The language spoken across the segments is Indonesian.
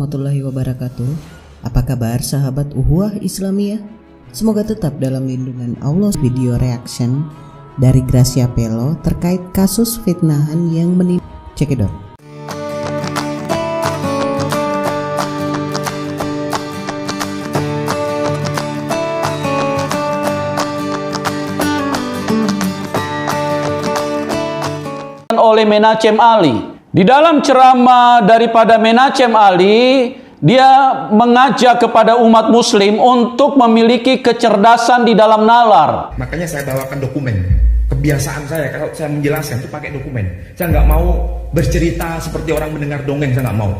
warahmatullahi wabarakatuh. Apa kabar sahabat Uhuwah Islamiyah? Semoga tetap dalam lindungan Allah. Video reaction dari Gracia Pelo terkait kasus fitnahan yang menimpa. Cekidot. Oleh Menachem Ali. Di dalam ceramah daripada Menachem Ali, dia mengajak kepada umat muslim untuk memiliki kecerdasan di dalam nalar. Makanya saya bawakan dokumen. Kebiasaan saya kalau saya menjelaskan itu pakai dokumen. Saya nggak mau bercerita seperti orang mendengar dongeng, saya nggak mau.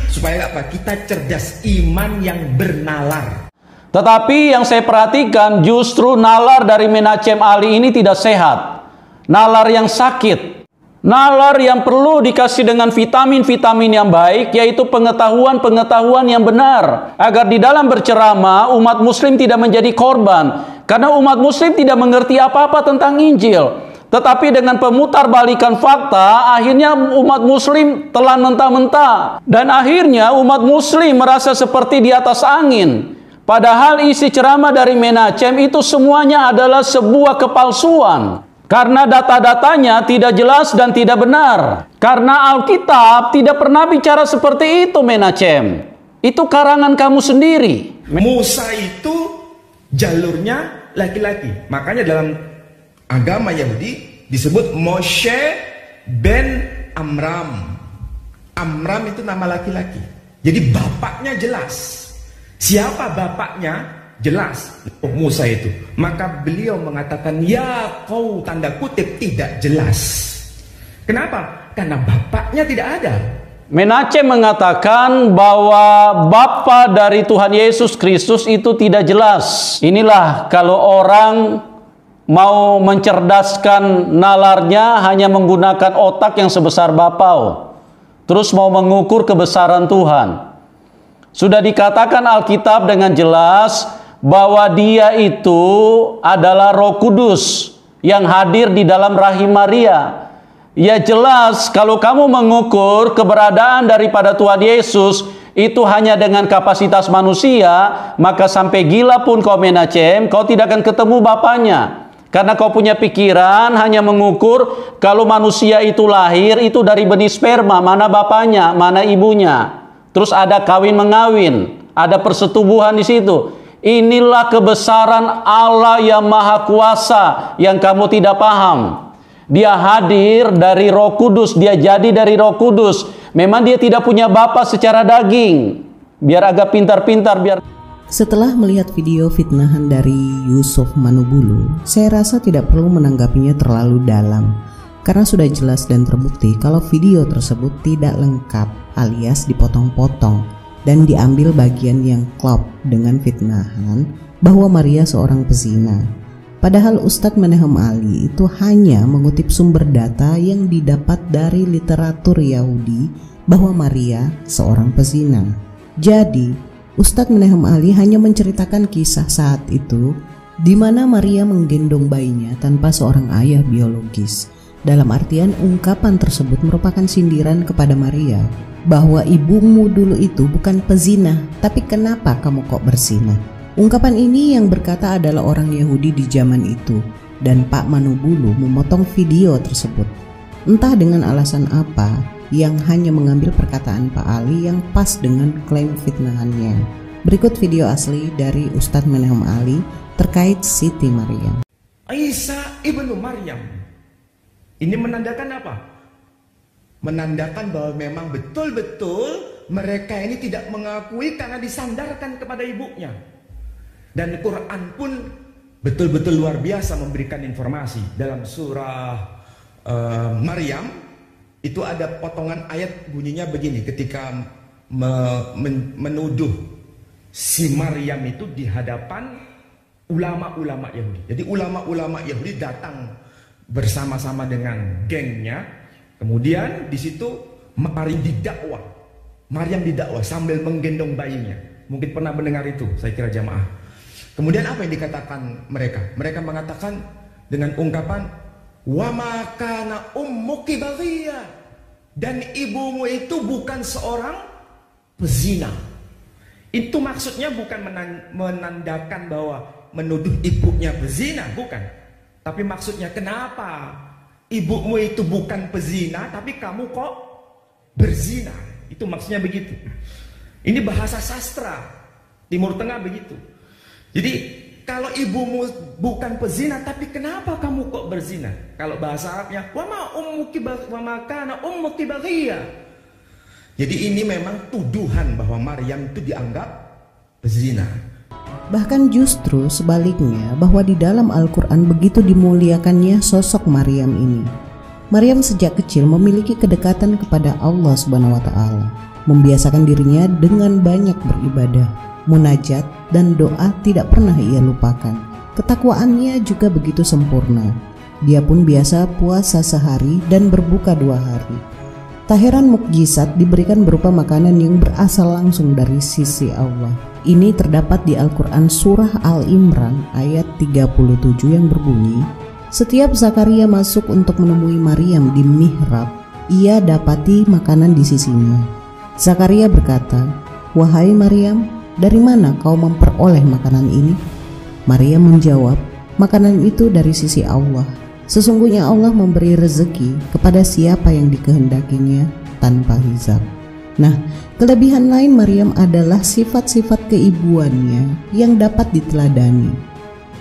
Supaya apa? Kita cerdas, iman yang bernalar. Tetapi yang saya perhatikan justru nalar dari Menachem Ali ini tidak sehat. Nalar yang sakit. Nalar yang perlu dikasih dengan vitamin-vitamin yang baik, yaitu pengetahuan-pengetahuan yang benar. Agar di dalam berceramah, umat muslim tidak menjadi korban. Karena umat muslim tidak mengerti apa-apa tentang Injil. Tetapi dengan pemutarbalikan fakta, akhirnya umat muslim telan mentah-mentah. Dan akhirnya umat muslim merasa seperti di atas angin. Padahal isi ceramah dari Menachem itu semuanya adalah sebuah kepalsuan. Karena data-datanya tidak jelas dan tidak benar. Karena Alkitab tidak pernah bicara seperti itu, Menachem. Itu karangan kamu sendiri. Musa itu jalurnya laki-laki. Makanya dalam agama Yahudi disebut Moshe ben Amram. Amram itu nama laki-laki. Jadi bapaknya jelas. Siapa bapaknya? Jelas. Musa itu. Maka beliau mengatakan, ya kau tanda kutip tidak jelas. Kenapa? Karena bapaknya tidak ada. Menachem mengatakan bahwa bapa dari Tuhan Yesus Kristus itu tidak jelas. Inilah kalau orang mau mencerdaskan nalarnya hanya menggunakan otak yang sebesar bapau. Terus mau mengukur kebesaran Tuhan. Sudah dikatakan Alkitab dengan jelas bahwa dia itu adalah Roh Kudus yang hadir di dalam rahim Maria. Ya jelas kalau kamu mengukur keberadaan daripada Tuhan Yesus itu hanya dengan kapasitas manusia, maka sampai gila pun kau Menachem, kau tidak akan ketemu bapaknya. Karena kau punya pikiran hanya mengukur kalau manusia itu lahir itu dari benih sperma, mana bapaknya, mana ibunya. Terus ada kawin-mengawin, ada persetubuhan di situ. Inilah kebesaran Allah yang Maha Kuasa yang kamu tidak paham. Dia hadir dari Roh Kudus, dia jadi dari Roh Kudus. Memang dia tidak punya bapa secara daging. Biar agak pintar-pintar, biar. Setelah melihat video fitnahan dari Yusuf Manubulu, saya rasa tidak perlu menanggapinya terlalu dalam. Karena sudah jelas dan terbukti kalau video tersebut tidak lengkap alias dipotong-potong dan diambil bagian yang klop dengan fitnahan bahwa Maria seorang pezina. Padahal Ustadz Menachem Ali itu hanya mengutip sumber data yang didapat dari literatur Yahudi bahwa Maria seorang pezina. Jadi, Ustadz Menachem Ali hanya menceritakan kisah saat itu di mana Maria menggendong bayinya tanpa seorang ayah biologis. Dalam artian ungkapan tersebut merupakan sindiran kepada Maria bahwa ibumu dulu itu bukan pezina, tapi kenapa kamu kok berzina? Ungkapan ini yang berkata adalah orang Yahudi di zaman itu, dan Pak Manubulu memotong video tersebut. Entah dengan alasan apa yang hanya mengambil perkataan Pak Ali yang pas dengan klaim fitnahannya. Berikut video asli dari Ustadz Menachem Ali terkait Siti Maryam. Isa ibnu Maryam. Ini menandakan apa? Menandakan bahwa memang betul-betul mereka ini tidak mengakui karena disandarkan kepada ibunya. Dan Quran pun betul-betul luar biasa memberikan informasi. Dalam surah Maryam itu ada potongan ayat bunyinya begini. Ketika menuduh si Maryam itu di hadapan ulama-ulama Yahudi. Jadi ulama-ulama Yahudi datang bersama-sama dengan gengnya. Kemudian di situ Maryam didakwa sambil menggendong bayinya. Mungkin pernah mendengar itu, saya kira jamaah. Kemudian apa yang dikatakan mereka? Mereka mengatakan dengan ungkapan wa ma kana ummuki baghiyah, dan ibumu itu bukan seorang pezina. Itu maksudnya bukan menandakan bahwa menuduh ibunya pezina, bukan. Tapi maksudnya kenapa ibumu itu bukan pezina tapi kamu kok berzina. Itu maksudnya begitu. Ini bahasa sastra Timur Tengah begitu. Jadi kalau ibumu bukan pezina tapi kenapa kamu kok berzina? Kalau bahasa Arabnya wa ma kana ummuki baghiyah. Jadi ini memang tuduhan bahwa Maryam itu dianggap pezina. Bahkan justru sebaliknya, bahwa di dalam Al-Quran begitu dimuliakannya sosok Maryam ini. Maryam sejak kecil memiliki kedekatan kepada Allah Subhanahu wa Ta'ala, membiasakan dirinya dengan banyak beribadah, munajat, dan doa tidak pernah ia lupakan. Ketakwaannya juga begitu sempurna. Dia pun biasa puasa sehari dan berbuka 2 hari. Tak heran mukjizat diberikan berupa makanan yang berasal langsung dari sisi Allah. Ini terdapat di Al-Quran Surah Al-Imran ayat 37 yang berbunyi, setiap Zakaria masuk untuk menemui Maryam di mihrab, ia dapati makanan di sisinya. Zakaria berkata, wahai Maryam, dari mana kau memperoleh makanan ini? Maryam menjawab, makanan itu dari sisi Allah. Sesungguhnya Allah memberi rezeki kepada siapa yang dikehendakinya tanpa hisab. Nah, kelebihan lain Maryam adalah sifat-sifat keibuannya yang dapat diteladani.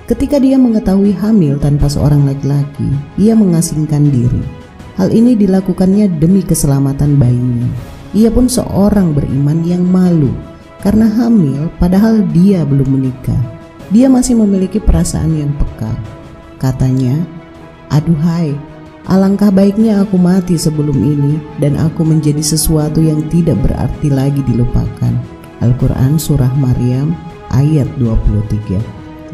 Ketika dia mengetahui hamil tanpa seorang laki-laki, ia mengasingkan diri. Hal ini dilakukannya demi keselamatan bayinya. Ia pun seorang beriman yang malu karena hamil padahal dia belum menikah. Dia masih memiliki perasaan yang peka. Katanya, aduhai, alangkah baiknya aku mati sebelum ini dan aku menjadi sesuatu yang tidak berarti lagi dilupakan. Al-Quran Surah Maryam ayat 23.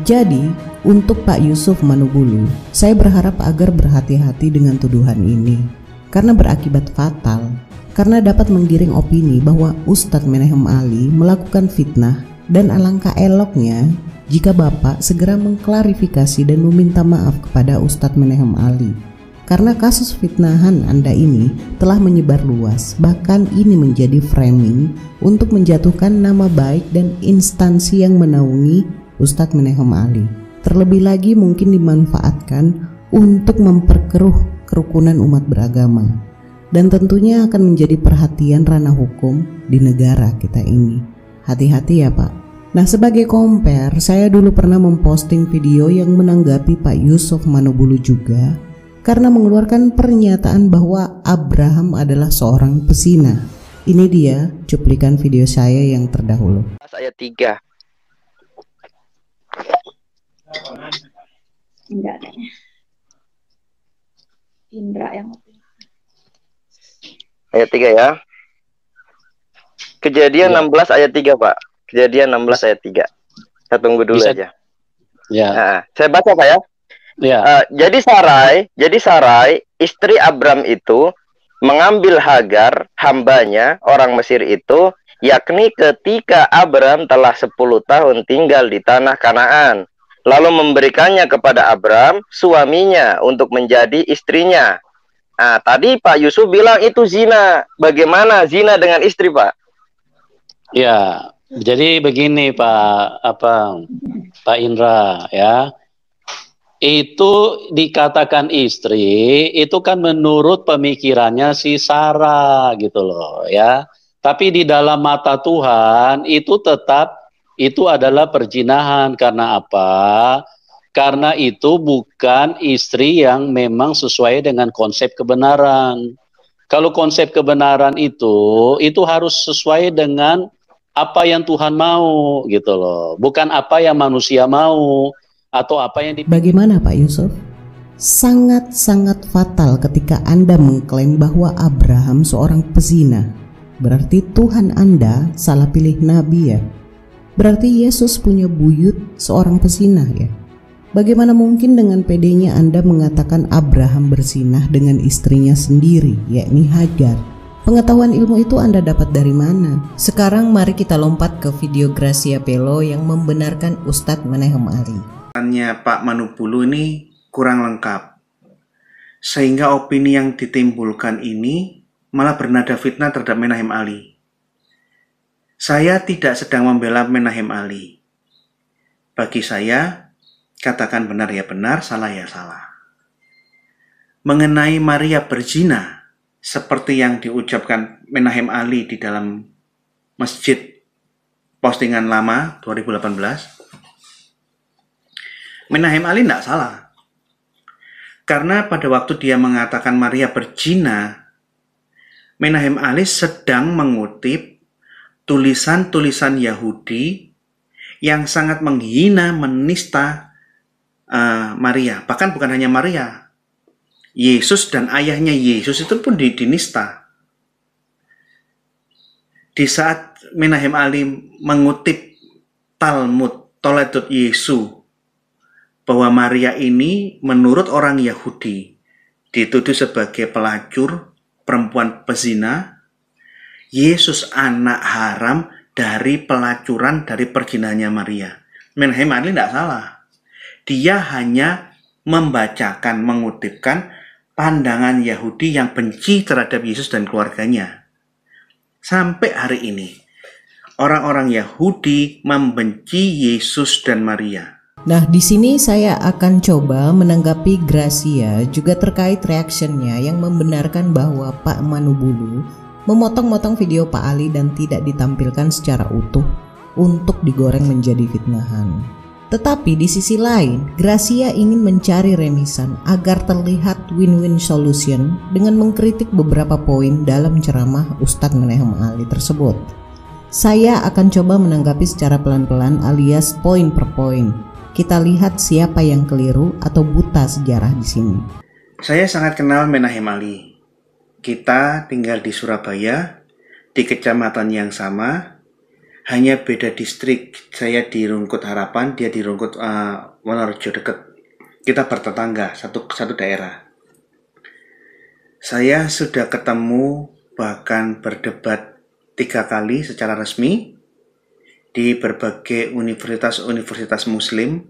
Jadi, untuk Pak Yusuf Manubulu, saya berharap agar berhati-hati dengan tuduhan ini karena berakibat fatal, karena dapat menggiring opini bahwa Ustadz Menahem Ali melakukan fitnah, dan alangkah eloknya jika Bapak segera mengklarifikasi dan meminta maaf kepada Ustadz Menahem Ali. Karena kasus fitnahan Anda ini telah menyebar luas, bahkan ini menjadi framing untuk menjatuhkan nama baik dan instansi yang menaungi Ustadz Menahem Ali. Terlebih lagi mungkin dimanfaatkan untuk memperkeruh kerukunan umat beragama. Dan tentunya akan menjadi perhatian ranah hukum di negara kita ini. Hati-hati ya Pak. Nah, sebagai compare, saya dulu pernah memposting video yang menanggapi Pak Yusuf Manubulu juga karena mengeluarkan pernyataan bahwa Abraham adalah seorang pezina. Ini dia cuplikan video saya yang terdahulu. Ayat 3. Enggak kayaknya. Indra yang Ayat 3 ya. Kejadian 16 ayat 3, Pak. Kejadian 16 ayat 3. Saya tunggu dulu aja. Ya. Nah, saya baca Pak ya. Ya. Jadi Sarai, istri Abram itu mengambil Hagar, hambanya, orang Mesir itu, yakni ketika Abram telah 10 tahun tinggal di tanah Kanaan, lalu memberikannya kepada Abram, suaminya, untuk menjadi istrinya. Nah, tadi Pak Yusuf bilang itu zina. Bagaimana zina dengan istri, Pak? Ya, jadi begini Pak Indra ya. Itu dikatakan istri, itu kan menurut pemikirannya si Sarah gitu loh ya. Tapi di dalam mata Tuhan itu tetap itu adalah perzinahan. Karena apa? Karena itu bukan istri yang memang sesuai dengan konsep kebenaran. Kalau konsep kebenaran itu harus sesuai dengan apa yang Tuhan mau gitu loh. Bukan apa yang manusia mau atau apa yang Bagaimana Pak Yusuf? Sangat-sangat fatal ketika Anda mengklaim bahwa Abraham seorang pezina. Berarti Tuhan Anda salah pilih nabi ya. Berarti Yesus punya buyut seorang pezina ya. Bagaimana mungkin dengan pedenya Anda mengatakan Abraham berzinah dengan istrinya sendiri, yakni Hagar? Pengetahuan ilmu itu Anda dapat dari mana? Sekarang mari kita lompat ke video Gracia Pelo yang membenarkan Ustadz Menahem Ali. Pak Manubulu ini kurang lengkap, sehingga opini yang ditimbulkan ini malah bernada fitnah terhadap Menahem Ali. Saya tidak sedang membela Menahem Ali. Bagi saya, katakan benar ya benar, salah ya salah. Mengenai Maria berzina, seperti yang diucapkan Menahem Ali di dalam masjid postingan lama 2018, Menahem Ali tidak salah. Karena pada waktu dia mengatakan Maria berzina, Menahem Ali sedang mengutip tulisan-tulisan Yahudi yang sangat menghina, menista Maria. Bahkan bukan hanya Maria, Yesus dan ayahnya Yesus itu pun dinista. Di saat Menahem Ali mengutip Talmud, Toledot Yesu, bahwa Maria ini menurut orang Yahudi dituduh sebagai pelacur, perempuan pezina, Yesus anak haram dari pelacuran, dari perzinahannya Maria. Menahem Ali tidak salah. Dia hanya membacakan, mengutipkan pandangan Yahudi yang benci terhadap Yesus dan keluarganya. Sampai hari ini, orang-orang Yahudi membenci Yesus dan Maria. Nah, di sini saya akan coba menanggapi Gracia juga terkait reactionnya yang membenarkan bahwa Pak Manubulu memotong-motong video Pak Ali dan tidak ditampilkan secara utuh untuk digoreng menjadi fitnahan. Tetapi di sisi lain, Gracia ingin mencari remisan agar terlihat win-win solution dengan mengkritik beberapa poin dalam ceramah Ustadz Menahem Ali tersebut. Saya akan coba menanggapi secara pelan-pelan alias poin per poin. Kita lihat siapa yang keliru atau buta sejarah di sini. Saya sangat kenal Menahem Ali. Kita tinggal di Surabaya, di kecamatan yang sama, hanya beda distrik. Saya di Rungkut Harapan, dia di Rungkut Wonorejo dekat. Kita bertetangga, satu daerah. Saya sudah ketemu, bahkan berdebat 3 kali secara resmi di berbagai universitas Muslim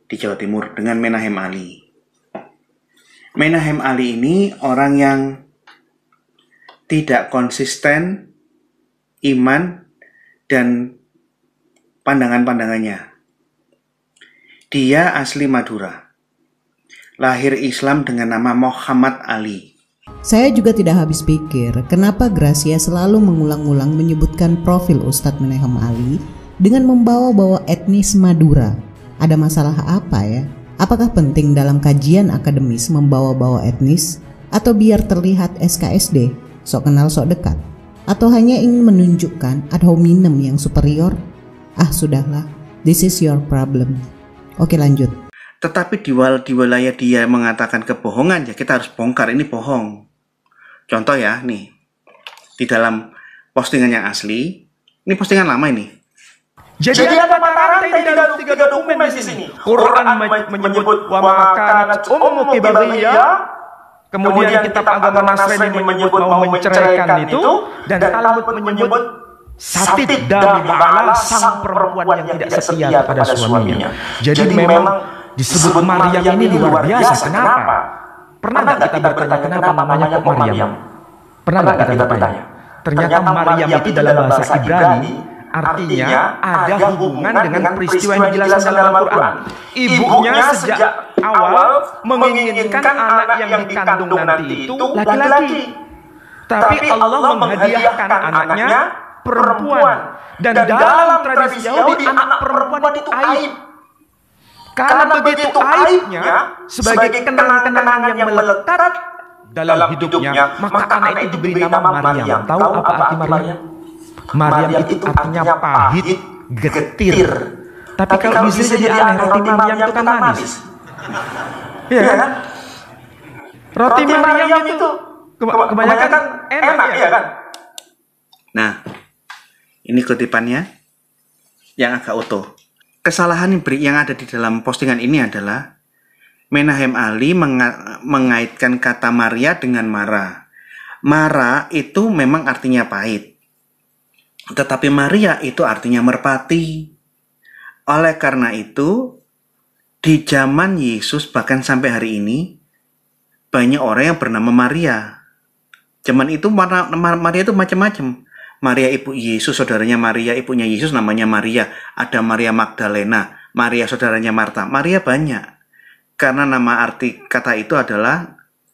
di Jawa Timur dengan Menahem Ali. Menahem Ali ini orang yang tidak konsisten iman dan pandangan-pandangannya. Dia asli Madura. Lahir Islam dengan nama Muhammad Ali. Saya juga tidak habis pikir kenapa Gracia selalu mengulang-ulang menyebutkan profil Ustadz Menahem Ali dengan membawa-bawa etnis Madura. Ada masalah apa ya? Apakah penting dalam kajian akademis membawa-bawa etnis? Atau biar terlihat SKSD, sok kenal sok dekat? Atau hanya ingin menunjukkan ad hominem yang superior? Ah sudahlah, this is your problem. Oke lanjut. Tetapi di wilayah dia mengatakan kebohongan, ya kita harus bongkar ini bohong. Contoh ya, nih di dalam postingan yang asli, ini postingan lama ini. Jadi ada mata rantai di dalam 3 dokumen di sini. Quran menyebut wa makanat ummu kibariyah. Kemudian kitab agama Nasrani menyebut mau menceraikan itu, dan Talmud menyebut Satid dami ba'ala, sang perempuan yang tidak setia kepada suaminya. Jadi memang disebut Maryam ini luar biasa. Kenapa? Pernah nggak kita bertanya kenapa namanya kok Maryam? Pernah nggak kita bertanya? Ternyata Maryam itu dalam bahasa Ibrani artinya ada hubungan dengan peristiwa yang dijelaskan dalam Al-Quran. Ibunya sejak awal menginginkan anak yang dikandung nanti itu laki-laki. Tapi Allah menghadiahkan anaknya perempuan. Dan dalam tradisi Yahudi anak perempuan itu aib. Karena begitu aibnya, sebagai kenang-kenangan yang melekat dalam hidupnya, maka anak itu diberi nama Maryam. Tahu apa arti Maryam? Maryam itu artinya pahit, getir. Tapi kalau bisa jadi aneh, roti Maryam itu kan manis. Iya kan? Roti Maryam itu kebanyakan enak, ya kan? Nah, ini kutipannya yang agak utuh. Kesalahan yang ada di dalam postingan ini adalah Menahem Ali mengaitkan kata Maria dengan Mara. Mara itu memang artinya pahit. Tetapi Maria itu artinya merpati. Oleh karena itu, di zaman Yesus bahkan sampai hari ini, banyak orang yang bernama Maria. Zaman itu Maria itu macam-macam. Maria ibu Yesus, saudaranya Maria, ibunya Yesus namanya Maria. Ada Maria Magdalena, Maria saudaranya Marta. Maria banyak. Karena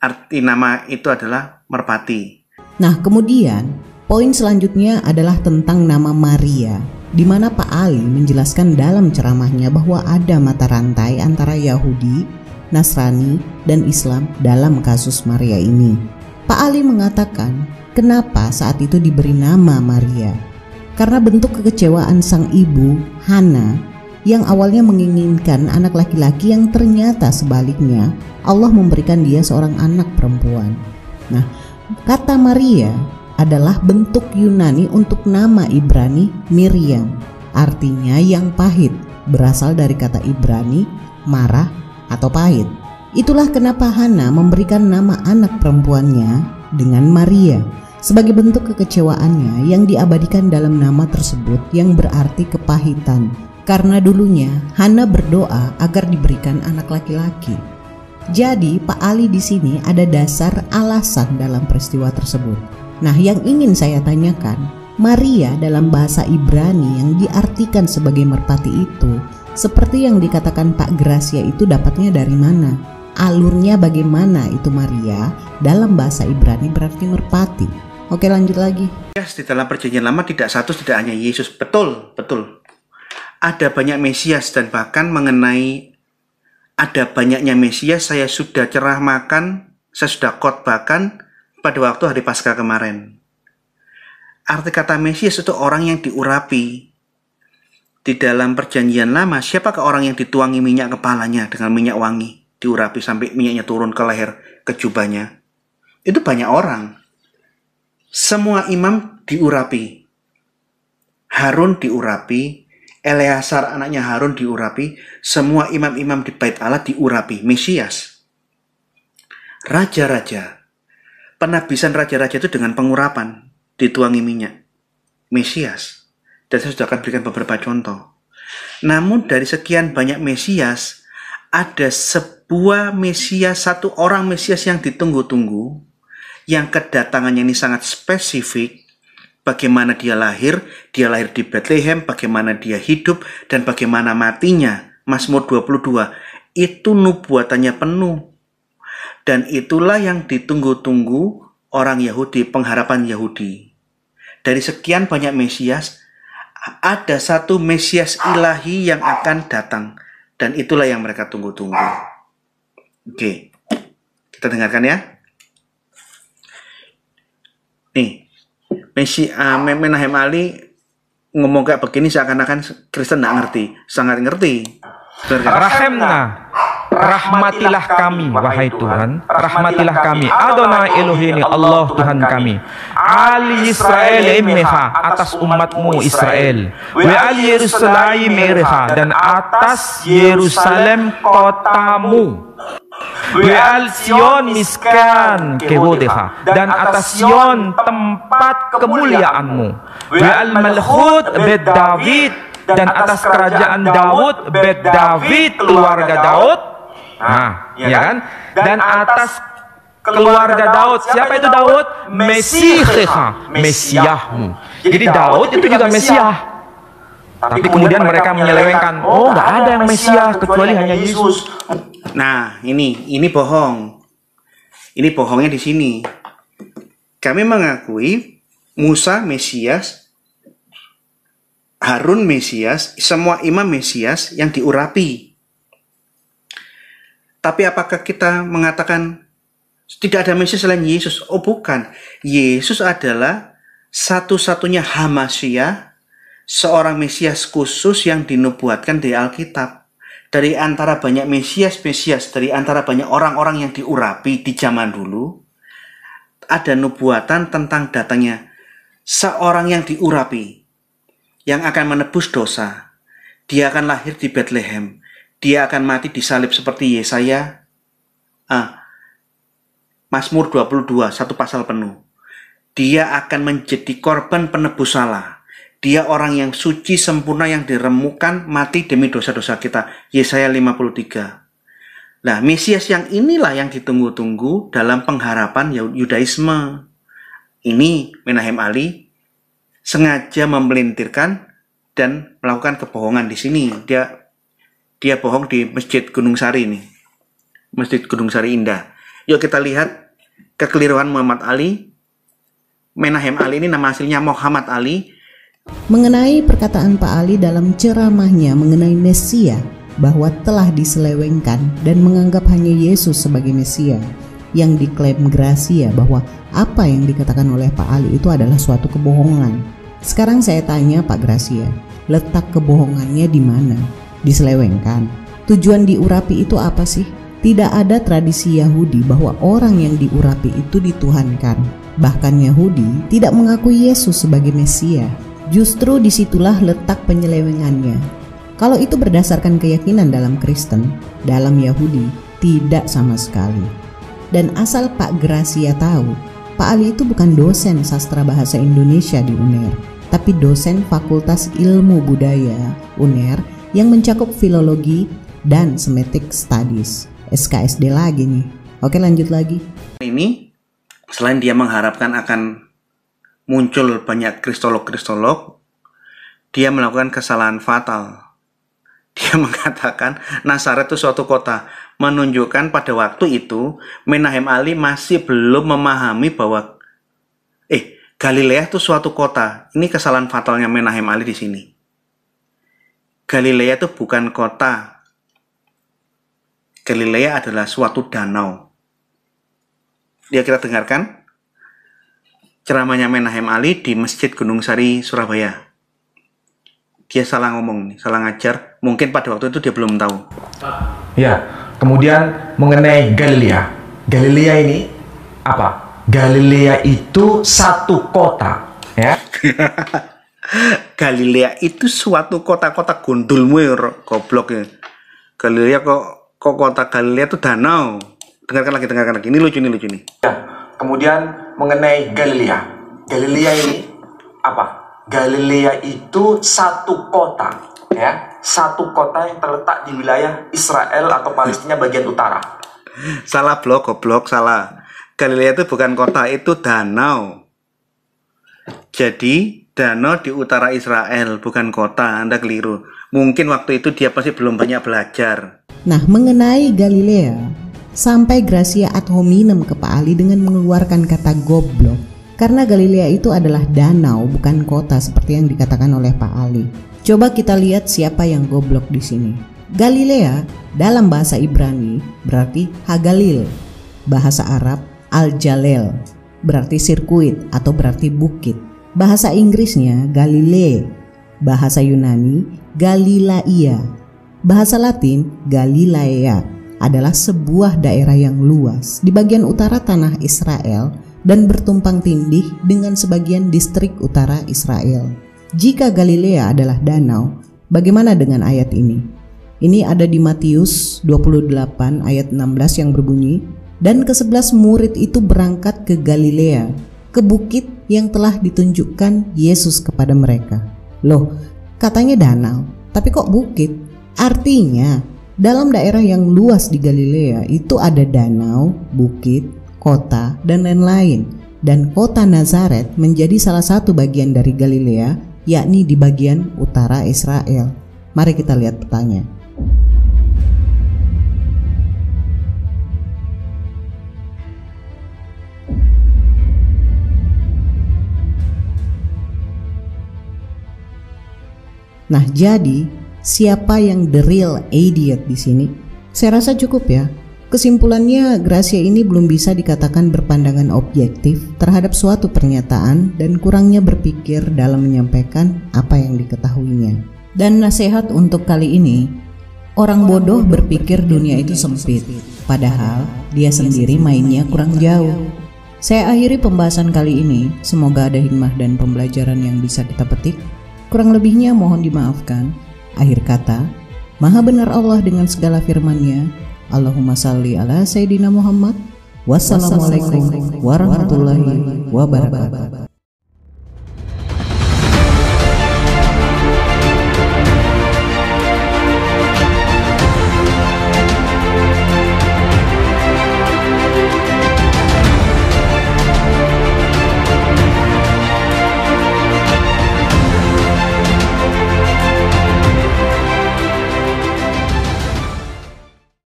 arti nama itu adalah merpati. Nah, kemudian poin selanjutnya adalah tentang nama Maria, di mana Pak Ali menjelaskan dalam ceramahnya bahwa ada mata rantai antara Yahudi, Nasrani, dan Islam dalam kasus Maria ini. Pak Ali mengatakan, kenapa saat itu diberi nama Maria? Karena bentuk kekecewaan sang ibu, Hana, yang awalnya menginginkan anak laki-laki yang ternyata sebaliknya Allah memberikan dia seorang anak perempuan. Nah, kata Maria adalah bentuk Yunani untuk nama Ibrani Miriam, artinya yang pahit, berasal dari kata Ibrani marah atau pahit. Itulah kenapa Hana memberikan nama anak perempuannya dengan Maria sebagai bentuk kekecewaannya yang diabadikan dalam nama tersebut yang berarti kepahitan. Karena dulunya Hana berdoa agar diberikan anak laki-laki. Jadi Pak Ali di sini ada dasar alasan dalam peristiwa tersebut. Nah, yang ingin saya tanyakan, Maria dalam bahasa Ibrani yang diartikan sebagai merpati itu, seperti yang dikatakan Pak Gracia itu dapatnya dari mana? Alurnya bagaimana itu Maria dalam bahasa Ibrani berarti merpati? Oke, lanjut lagi. Di dalam perjanjian lama tidak hanya Yesus. Betul. Ada banyak Mesias, dan bahkan mengenai ada banyaknya Mesias saya sudah saya sudah khotbahkan pada waktu hari Paskah kemarin. Arti kata Mesias itu orang yang diurapi. Di dalam perjanjian lama, siapakah orang yang dituangi minyak kepalanya dengan minyak wangi? Diurapi sampai minyaknya turun ke leher, ke jubahnya. Itu banyak orang. Semua imam diurapi. Harun diurapi, Eleazar anaknya Harun diurapi, semua imam-imam di Bait Allah diurapi. Mesias. Raja-raja. Penabisan raja-raja itu dengan pengurapan, dituangi minyak. Mesias. Dan saya sudah akan berikan beberapa contoh. Namun dari sekian banyak Mesias, ada sebuah Mesias, satu orang Mesias yang ditunggu-tunggu, yang kedatangannya ini sangat spesifik. Bagaimana dia lahir di Bethlehem, bagaimana dia hidup, dan bagaimana matinya. Mazmur 22, itu nubuatannya penuh. Dan itulah yang ditunggu-tunggu orang Yahudi, pengharapan Yahudi. Dari sekian banyak Mesias, ada satu Mesias ilahi yang akan datang. Dan itulah yang mereka tunggu-tunggu. Oke, kita dengarkan ya. Nih, Menahem Ali ngomong kayak begini seakan-akan Kristen nggak ngerti. Sangat ngerti. Rahemna, rahmatilah kami, wahai Tuhan, rahmatilah kami, Adonai Elohini, Allah Tuhan kami, Ali Israel emneha, atas umatmu Israel, wa ali Yerusalem ereha, dan atas Yerusalem kotamu, wa al Sion miskan kewodeha, dan atas Sion tempat kemuliaanmu, wa al malchut bed David, dan atas kerajaan Daud, bed David, keluarga Daud. Nah, ya kan? Dan atas keluarga Daud. Siapa itu Daud? Mesiheha, Mesiahmu. Jadi Daud itu juga Mesiah. Tapi kemudian mereka menyelewengkan, oh nggak ada yang Mesiah kecuali hanya Yesus. Nah, ini bohong. Ini bohongnya di sini. Kami mengakui Musa Mesias, Harun Mesias, semua imam Mesias yang diurapi. Tapi apakah kita mengatakan tidak ada Mesias selain Yesus? Oh bukan. Yesus adalah satu-satunya Hamasyah, seorang Mesias khusus yang dinubuatkan di Alkitab. Dari antara banyak Mesias, dari antara banyak orang-orang yang diurapi di zaman dulu, ada nubuatan tentang datangnya seorang yang diurapi, yang akan menebus dosa. Dia akan lahir di Bethlehem. Dia akan mati disalib seperti Yesaya. Mazmur 22, satu pasal penuh. Dia akan menjadi korban penebus salah. Dia orang yang suci, sempurna, yang diremukan, mati demi dosa-dosa kita. Yesaya 53. Nah, Mesias yang inilah yang ditunggu-tunggu dalam pengharapan Yudaisme. Ini Menahem Ali sengaja memelintirkan dan melakukan kebohongan di sini. Dia bohong di Masjid Gunung Sari ini. Masjid Gunung Sari Indah. Yuk kita lihat kekeliruan Muhammad Ali. Menahem Ali ini nama aslinya Muhammad Ali. Mengenai perkataan Pak Ali dalam ceramahnya mengenai Mesia, bahwa telah diselewengkan dan menganggap hanya Yesus sebagai Mesia, yang diklaim Gracia bahwa apa yang dikatakan oleh Pak Ali itu adalah suatu kebohongan. Sekarang saya tanya Pak Gracia, letak kebohongannya di mana? Diselewengkan. Tujuan diurapi itu apa sih? Tidak ada tradisi Yahudi bahwa orang yang diurapi itu dituhankan. Bahkan Yahudi tidak mengakui Yesus sebagai Mesia. Justru disitulah letak penyelewengannya. Kalau itu berdasarkan keyakinan dalam Kristen, dalam Yahudi tidak sama sekali. Dan asal Pak Gracia tahu, Pak Ali itu bukan dosen sastra bahasa Indonesia di UNER, tapi dosen Fakultas Ilmu Budaya UNER yang mencakup filologi dan Semitic Studies. SKSD lagi nih. Oke, lanjut lagi. Ini selain dia mengharapkan akan muncul banyak kristolog-kristolog, dia melakukan kesalahan fatal. Dia mengatakan Nazaret itu suatu kota, menunjukkan pada waktu itu Menahem Ali masih belum memahami bahwa Galilea itu suatu kota. Ini kesalahan fatalnya Menahem Ali di sini. Galilea itu bukan kota. Galilea adalah suatu danau. Dia kita dengarkan ceramahnya Menahem Ali di Masjid Gunung Sari, Surabaya. Dia salah ngomong, salah ngajar. Mungkin pada waktu itu dia belum tahu. Ya, kemudian mengenai Galilea. Galilea ini apa? Galilea itu satu kota, ya. Galilea itu suatu kota-kota gundulmu ya, goblok ya. Galilea kok kota Galilea itu danau. Dengarkan lagi. Ini lucu nih. Ya, kemudian mengenai Galilea. Galilea ini apa? Galilea itu satu kota, ya, satu kota yang terletak di wilayah Israel atau Palestina bagian utara. Salah goblok, salah. Galilea itu bukan kota, itu danau. Jadi danau di utara Israel, bukan kota. Anda keliru. Mungkin waktu itu dia pasti belum banyak belajar. Nah, mengenai Galilea, sampai Gracia ad hominem ke Pak Ali dengan mengeluarkan kata goblok. Karena Galilea itu adalah danau, bukan kota seperti yang dikatakan oleh Pak Ali. Coba kita lihat siapa yang goblok di sini. Galilea dalam bahasa Ibrani berarti Hagalil, bahasa Arab Al-Jalel, berarti sirkuit atau berarti bukit. Bahasa Inggrisnya Galilee, bahasa Yunani Galilaia, bahasa Latin Galilea adalah sebuah daerah yang luas di bagian utara tanah Israel dan bertumpang tindih dengan sebagian distrik utara Israel. Jika Galilea adalah danau, bagaimana dengan ayat ini? Ini ada di Matius 28 ayat 16 yang berbunyi, dan ke-11 murid itu berangkat ke Galilea, ke bukit yang telah ditunjukkan Yesus kepada mereka. Loh, katanya danau, tapi kok bukit? Artinya, dalam daerah yang luas di Galilea itu ada danau, bukit, kota, dan lain-lain. Dan kota Nazaret menjadi salah satu bagian dari Galilea, yakni di bagian utara Israel. Mari kita lihat petanya. Nah, jadi siapa yang the real idiot di sini? Saya rasa cukup ya. Kesimpulannya, Gracia ini belum bisa dikatakan berpandangan objektif terhadap suatu pernyataan dan kurangnya berpikir dalam menyampaikan apa yang diketahuinya. Dan nasihat untuk kali ini, orang bodoh berpikir dunia itu sempit, padahal dia sendiri mainnya kurang jauh. Saya akhiri pembahasan kali ini, semoga ada hikmah dan pembelajaran yang bisa kita petik. Kurang lebihnya mohon dimaafkan. Akhir kata, Maha benar Allah dengan segala firman-Nya. Allahumma salli ala Sayyidina Muhammad. Wassalamualaikum warahmatullahi wabarakatuh.